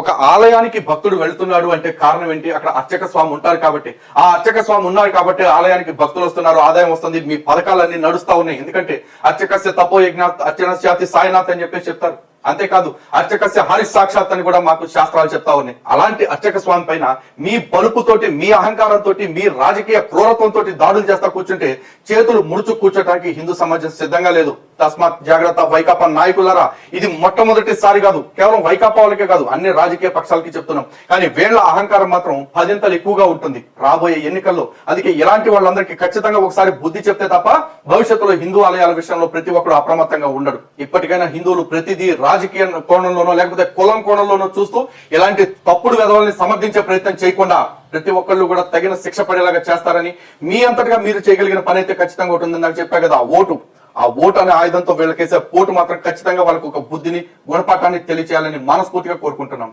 ఒక ఆలయానికి భక్తుడు వెళ్తున్నాడు అంటే కారణం ఏంటి? అక్కడ అర్చక స్వామి ఉంటారు కాబట్టి. ఆ అర్చక స్వామి ఉన్నారు కాబట్టి ఆలయానికి భక్తులు వస్తున్నారు, ఆదాయం వస్తుంది, మీ పథకాలన్నీ నడుస్తా ఉన్నాయి. ఎందుకంటే అర్చకస్య తపో యజ్ఞాత్ అర్చనస్యాతి సాయినాథ్ అని చెప్పేసి చెప్తారు. అంతేకాదు అర్చకస్య హరి సాక్షాత్ అని కూడా మాకు శాస్త్రాలు చెప్తా ఉన్నాయి. అలాంటి అర్చక స్వామి పైన మీ బలుపుతోటి, మీ అహంకారంతో, మీ రాజకీయ క్రూరత్వంతో దాడులు చేస్తా కూర్చుంటే చేతులు ముడుచు కూర్చోటానికి హిందూ సమాజం సిద్ధంగా లేదు. తస్మాత్ జాగ్రత్త వైకాపా నాయకులారా. ఇది మొట్టమొదటిసారి కాదు, కేవలం వైకాపా వాళ్ళకే కాదు, అన్ని రాజకీయ పక్షాలకి చెప్తున్నాం. కానీ వీళ్ళ అహంకారం మాత్రం 10 ఎక్కువగా ఉంటుంది రాబోయే ఎన్నికల్లో. అందుకే ఇలాంటి వాళ్ళందరికీ ఖచ్చితంగా ఒకసారి బుద్ధి చెప్తే తప్ప భవిష్యత్తులో హిందూ ఆలయాల విషయంలో ప్రతి ఒక్కరు అప్రమత్తంగా ఉండడు. ఇప్పటికైనా హిందువులు ప్రతిదీ రాజకీయ కోణంలోనో లేకపోతే కులం కోణంలోనో చూస్తూ ఇలాంటి తప్పుడు విధవల్ని సమర్థించే ప్రయత్నం చేయకుండా ప్రతి ఒక్కళ్ళు కూడా తగిన శిక్ష పడేలాగా చేస్తారని, మీ అంతటిగా మీరు చేయగలిగిన పని అయితే ఖచ్చితంగా ఉంటుందని నాకు చెప్పా కదా. ఆ ఓటు అనే ఆయుధంతో వీళ్ళకేసే పోటు మాత్రం ఖచ్చితంగా వాళ్ళకు ఒక బుద్ధిని, గుణపాఠాన్ని తెలియచేయాలని మనస్ఫూర్తిగా కోరుకుంటున్నాం.